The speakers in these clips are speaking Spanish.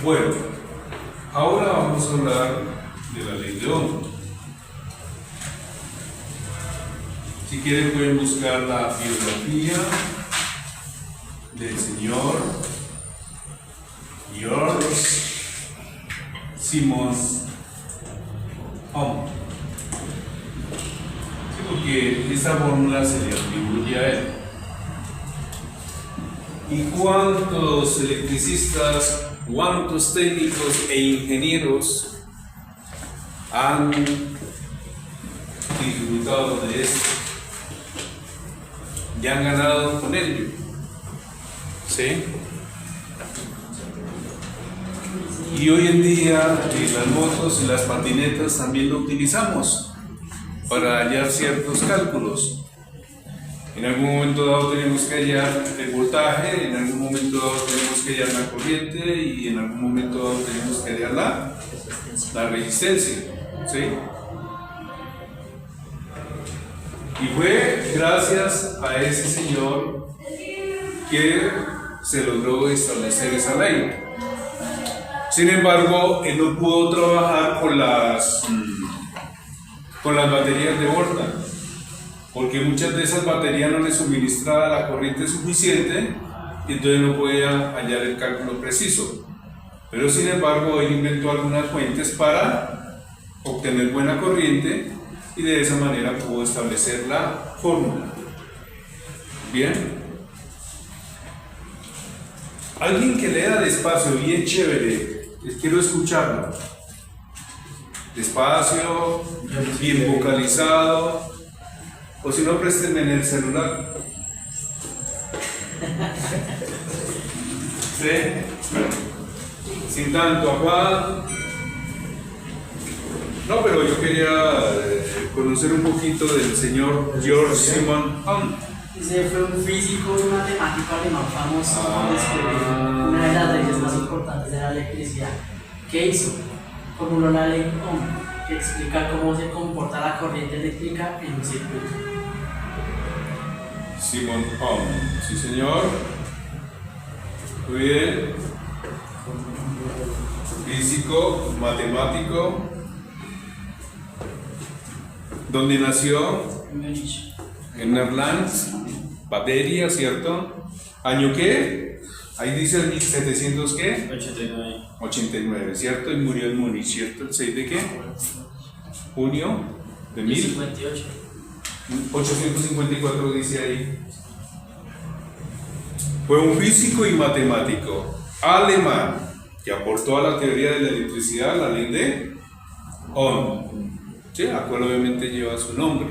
Bueno, ahora vamos a hablar de la ley de Ohm. Si quieren pueden buscar la biografía del señor George Simons Ohm. Sí, porque esta fórmula se le atribuye a él. ¿Y cuántos electricistas, cuántos técnicos e ingenieros han disfrutado de esto y han ganado con ello? ¿Sí? Y hoy en día las motos y las patinetas también lo utilizamos para hallar ciertos cálculos. En algún momento dado tenemos que hallar el voltaje, en algún momento dado tenemos que hallar la corriente y en algún momento dado tenemos que hallar la resistencia. ¿Sí? Y fue gracias a ese señor que se logró establecer esa ley. Sin embargo, él no pudo trabajar con las baterías de Volta, porque muchas de esas baterías no le suministraba la corriente suficiente y entonces no podía hallar el cálculo preciso. Pero sin embargo, él inventó algunas fuentes para obtener buena corriente y de esa manera pudo establecer la fórmula. Bien. Alguien que lea despacio, bien chévere, les quiero escucharlo. Despacio, bien vocalizado, o si no, préstenme en el celular. ¿Sí? Sin tanto afán. No, pero yo quería conocer un poquito del señor George Simons Ohm. Ese fue un físico y un matemático alemán famoso que descubrió una de las leyes más importantes de la electricidad. ¿Qué hizo? Formuló la ley Ohm, que explica cómo se comporta la corriente eléctrica en un circuito. Simons Ohm, sí señor. Muy bien. Físico, matemático. ¿Dónde nació? En Múnich. En Netherlands, Baviera, ¿cierto? ¿Año qué? Ahí dice 1700 ¿qué? 89, ¿cierto? Y murió en Múnich, ¿cierto? ¿El 6 de qué? Junio de 1854 dice ahí. Fue un físico y matemático alemán que aportó a la teoría de la electricidad la ley de Ohm. Sí, la cual obviamente lleva su nombre.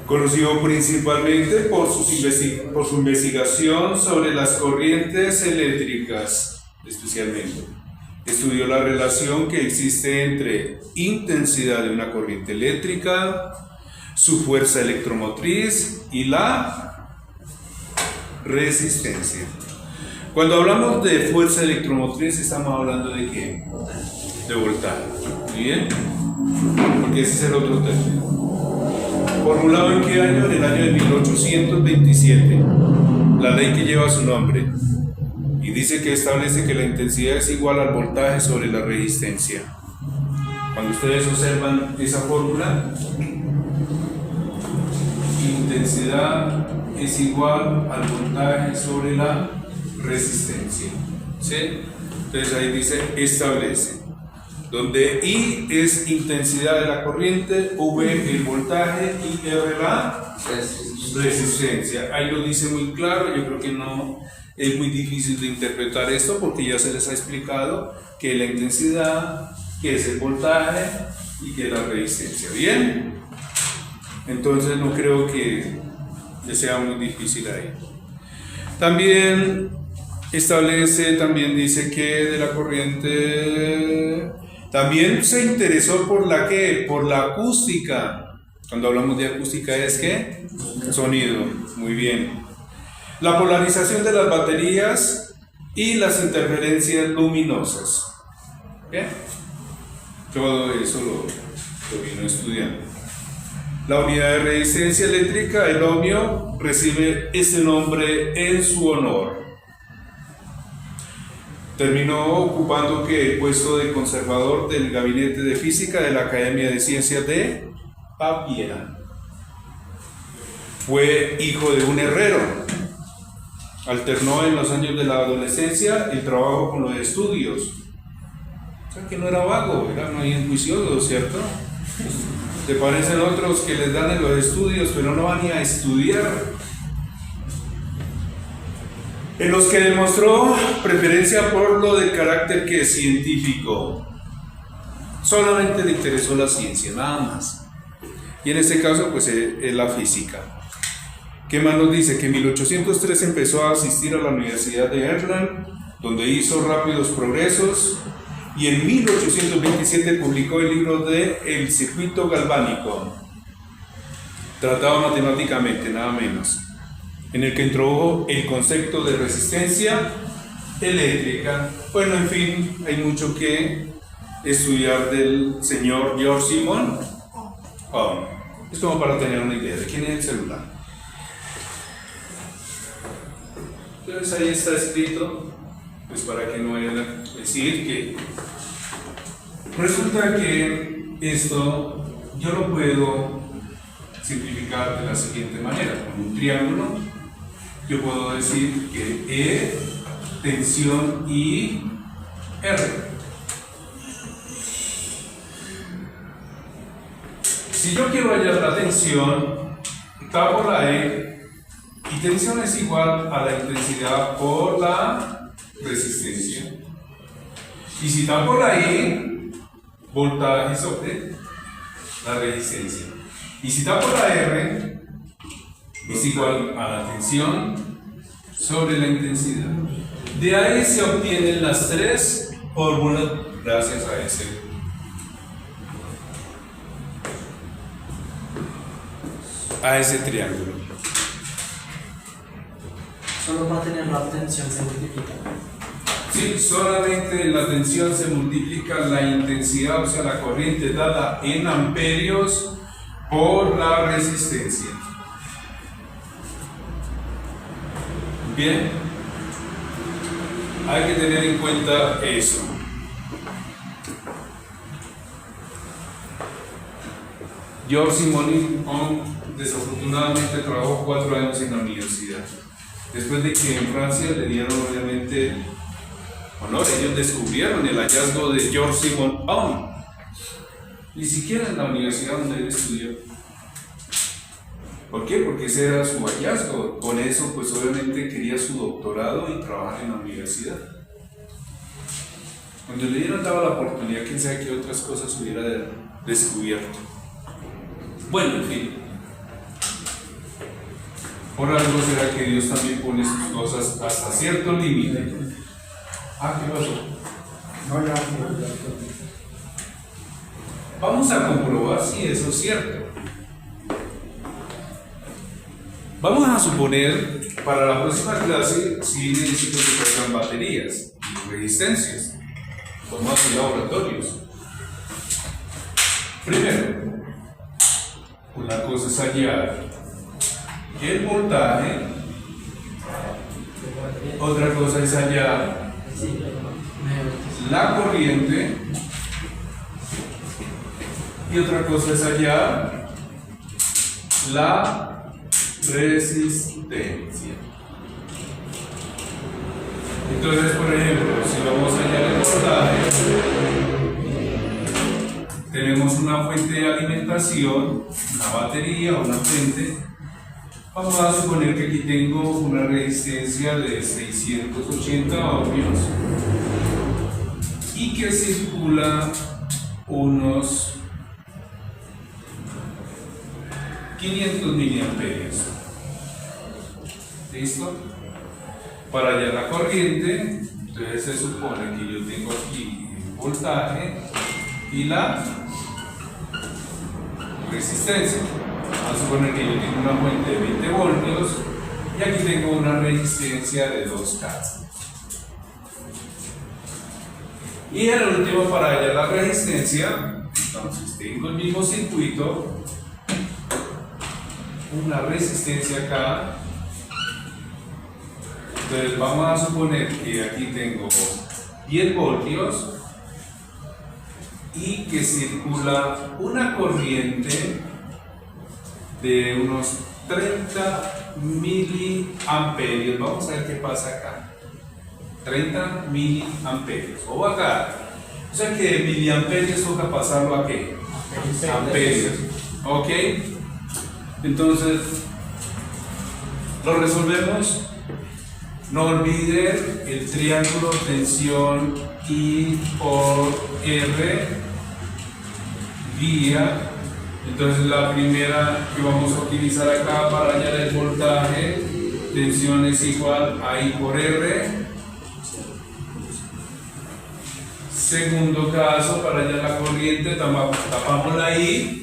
Conocido principalmente por su investigación sobre las corrientes eléctricas, especialmente. Estudió la relación que existe entre intensidad de una corriente eléctrica, su fuerza electromotriz y la resistencia. Cuando hablamos de fuerza electromotriz, estamos hablando de ¿qué? De voltaje. ¿Muy bien? Porque ese es el otro término. ¿Formulado en qué año? En el año de 1827. La ley que lleva su nombre. Y dice que establece que la intensidad es igual al voltaje sobre la resistencia. Cuando ustedes observan esa fórmula, intensidad es igual al voltaje sobre la resistencia. ¿Sí? Entonces ahí dice establece. Donde I es intensidad de la corriente, V el voltaje y R la resistencia. Ahí lo dice muy claro. Yo creo que no es muy difícil de interpretar esto porque ya se les ha explicado que la intensidad, que es el voltaje y que es la resistencia. ¿Bien? Entonces no creo que sea muy difícil ahí. También dice que de la corriente también se interesó por la ¿qué? Por la acústica. Cuando hablamos de acústica es ¿qué? Sonido. Muy bien. La polarización de las baterías y las interferencias luminosas. ¿Qué? Todo eso lo vino estudiando. La unidad de resistencia eléctrica, el ohmio, recibe ese nombre en su honor. Terminó ocupando el puesto de conservador del Gabinete de Física de la Academia de Ciencias de Baviera. Fue hijo de un herrero. Alternó en los años de la adolescencia el trabajo con los estudios. O sea que no era vago, era muy juicioso, ¿cierto? ¿Te parecen otros que les dan en los estudios pero no van ni a estudiar? En los que demostró preferencia por lo de carácter que es científico. Solamente le interesó la ciencia, nada más. Y en este caso, pues es la física. ¿Qué más nos dice? Que en 1803 empezó a asistir a la Universidad de Erlangen, donde hizo rápidos progresos, y en 1827 publicó el libro de El circuito galvánico, tratado matemáticamente, nada menos, en el que introdujo el concepto de resistencia eléctrica. Bueno, en fin, hay mucho que estudiar del señor George Simon Ohm. Es como para tener una idea de quién es el celular. Entonces ahí está escrito, pues para que no vayan a decir que resulta que esto yo lo puedo simplificar de la siguiente manera. Con un triángulo yo puedo decir que E, tensión, y R. Si yo quiero hallar la tensión, tapo la E, y tensión es igual a la intensidad por la resistencia. Y si tapo la E, voltaje sobre la resistencia. Y si tapo la R, es igual a la tensión sobre la intensidad. De ahí se obtienen las tres fórmulas gracias a ese triángulo. Solo para tener la tensión se multiplica. Sí, solamente la tensión se multiplica la intensidad, o sea, la corriente dada en amperios por la resistencia. Bien, hay que tener en cuenta eso. George Simon Ohm desafortunadamente trabajó 4 años en la universidad. Después de que en Francia le dieron obviamente honor, ellos descubrieron el hallazgo de George Simon Ohm. Ni siquiera en la universidad donde él estudió. ¿Por qué? Porque ese era su hallazgo. Con eso, pues obviamente quería su doctorado y trabajar en la universidad. Cuando le dieron daba la oportunidad, quién sabe qué otras cosas hubiera descubierto. Bueno, en fin. Por algo será que Dios también pone sus cosas hasta cierto límite. ¿Qué pasó? No, ya. Vamos a comprobar si eso es cierto. Vamos a suponer, para la próxima clase, si necesito que traigan baterías y resistencias. Vamos a hacer laboratorios. Primero, una cosa es hallar el voltaje, otra cosa es hallar la corriente y otra cosa es hallar la resistencia. Entonces, por ejemplo, si vamos a hallar el voltaje, tenemos una fuente de alimentación, una batería o una fuente. Vamos a suponer que aquí tengo una resistencia de 680 ohmios y que circula unos 500 miliamperios. ¿Listo? Para hallar la corriente, entonces se supone que yo tengo aquí el voltaje y la resistencia. Vamos a suponer que yo tengo una fuente de 20 voltios y aquí tengo una resistencia de 2K. Y el último, para hallar la resistencia, entonces tengo el mismo circuito, una resistencia acá. Entonces vamos a suponer que aquí tengo 10 voltios y que circula una corriente de unos 30 miliamperios. Vamos a ver qué pasa acá. 30 miliamperios. O acá. O sea que de miliamperios toca pasarlo a qué? Amperios. ¿Ok? Entonces, lo resolvemos. No olviden el triángulo tensión I por R guía. Entonces la primera que vamos a utilizar acá para hallar el voltaje, tensión es igual a I por R. Segundo caso, para hallar la corriente, tapamos la I.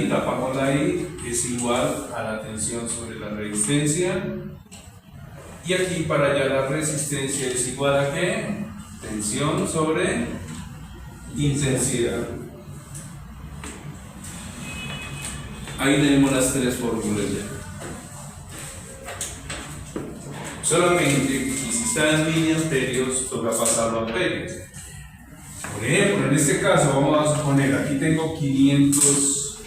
Tapamos la I, es igual a la tensión sobre la resistencia. Y aquí para hallar la resistencia es igual a ¿qué? Tensión sobre intensidad. Ahí tenemos las tres fórmulas ya. Solamente que si está en miliamperios, toca pasarlo a amperios. Por ejemplo, en este caso vamos a suponer, aquí tengo 500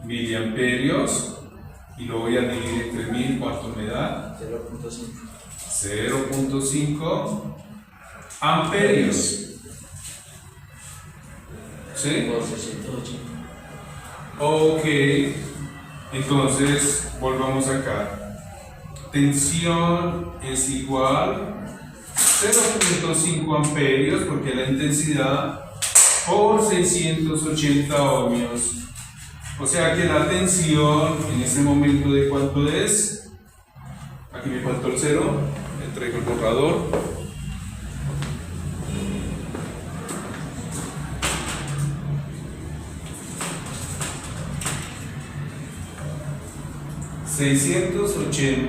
miliamperios y lo voy a dividir entre 1000, ¿cuánto me da? 0.5 amperios. ¿Sí? Ok, entonces volvamos acá. Tensión es igual 0.5 amperios porque la intensidad por 680 ohmios. O sea que la tensión en este momento de cuánto es. Aquí me faltó el cero, le traigo el borrador. $680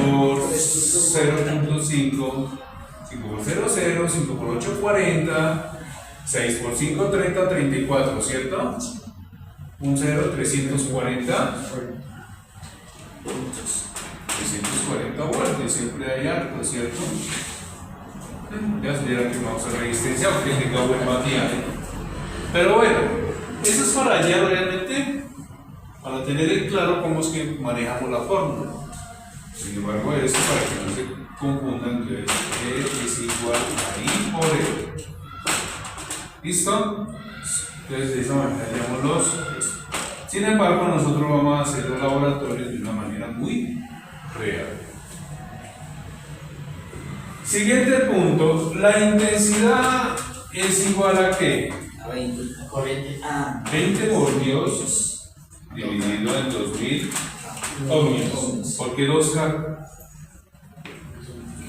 por 0.5, 5 por 0, 0, 5 por 8, 40, 6 por 5, 30, 34, ¿cierto? Un 0, 340. 340 voltios, siempre hay algo, ¿cierto? Ya se dirá que vamos a resistencia, aunque tenga buen batiaje. Pero bueno, eso es para hallar realmente, para tener en claro cómo es que manejamos la fórmula. Sin embargo, eso para que no se confundan, entonces E es igual a I por E. ¿Listo? Entonces de esa manera hallamos los. Sin embargo, nosotros vamos a hacer los laboratorios de una manera muy real. Siguiente punto, la intensidad es igual a ¿qué? A 20. La corriente A. 20 voltios dividido en 2000 ohmios. ¿Por qué 2K?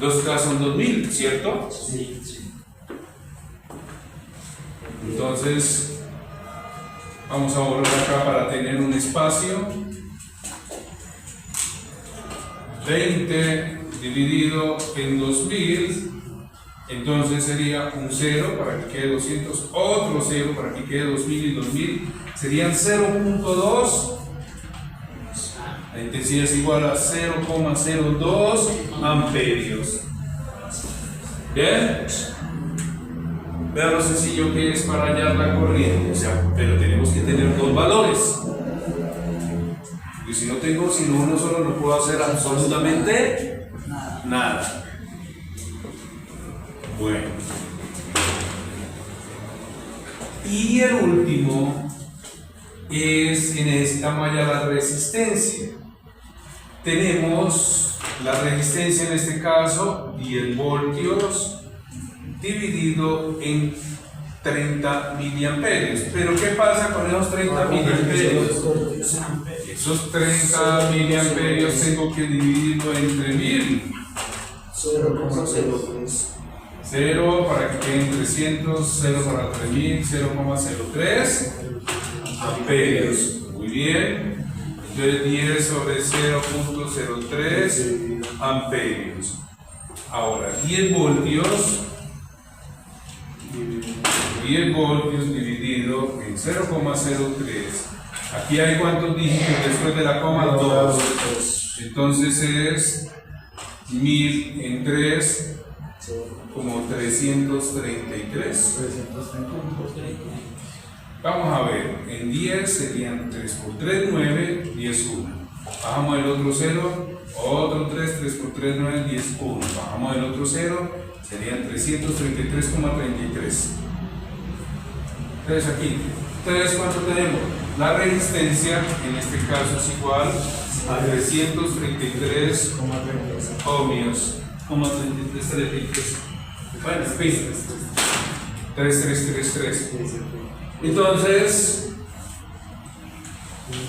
2K son 2000, ¿cierto? Sí. Entonces, vamos a volver acá para tener un espacio. 20 dividido en 2000, entonces sería un 0 para que quede 200, otro 0 para que quede 2000 y 2000, serían 0.2. La intensidad es igual a 0,02 amperios. ¿Bien? Vean lo sencillo que es para hallar la corriente, o sea, pero tenemos que tener dos valores. Y si no tengo, si no uno solo, no puedo hacer absolutamente nada. Bueno. Y el último es que necesitamos hallar la resistencia. Tenemos la resistencia en este caso 10 voltios dividido en 30 miliamperios. Pero ¿qué pasa con esos 30 miliamperios? Esos 30 miliamperios tengo que dividirlo entre 1000. 0,03. 0 para que queden 300, 0 para 3000, 0,03 amperios. Muy bien. Entonces 10 sobre 0.03 amperios. Ahora 10 voltios dividido en 0,03. Aquí hay cuántos dígitos después de la coma, 2. Entonces es 1000 en 3, como 333. Vamos a ver, en 10 serían 3 por 3, 9, 10, 1. Bajamos el otro 0, otro 3, 3 por 3, 9, 10, 1. Bajamos el otro 0, serían 333,33. Entonces aquí, entonces ¿cuánto tenemos? La resistencia en este caso es igual a 333 ohmios, 33. Bueno, 3333. Entonces,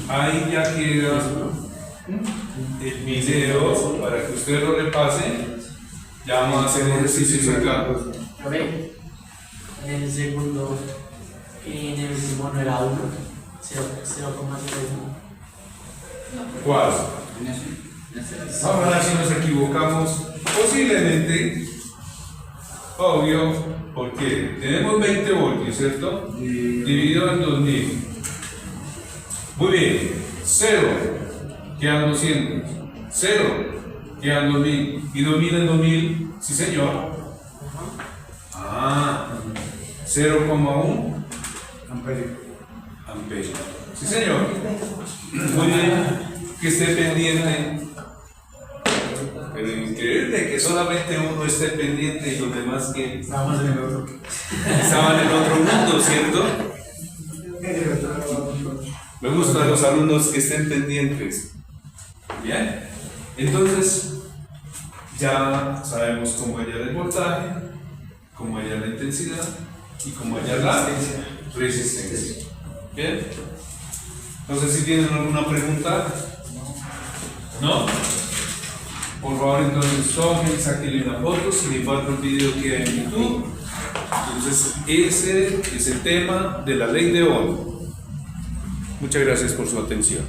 ahí ya queda el video para que ustedes lo repasen. Ya vamos a hacer ejercicios acá. A ver, en el segundo, en el último no era 1, 0,01. ¿Cuál? Ahora si nos equivocamos, posiblemente, obvio, porque tenemos 20 voltios, ¿cierto? Dividido en 2000. Muy bien, 0, quedan 200, 0, quedan 2000, y 2000 en 2000, sí señor. 0,1 amperio. Sí señor. Muy bien, que esté pendiente. Pero increíble que solamente uno esté pendiente y los demás que Estábamos en el otro. estaban en otro mundo, ¿cierto? Me gustan los alumnos que estén pendientes. Bien, entonces ya sabemos cómo hallar el voltaje, cómo hallar la intensidad y cómo hallar la resistencia. Bien, no sé si tienen alguna pregunta. ¿No? Por favor, entonces tomen, saquen una foto, sin embargo el video queda en YouTube. Entonces ese es el tema de la ley de Ohm. Muchas gracias por su atención.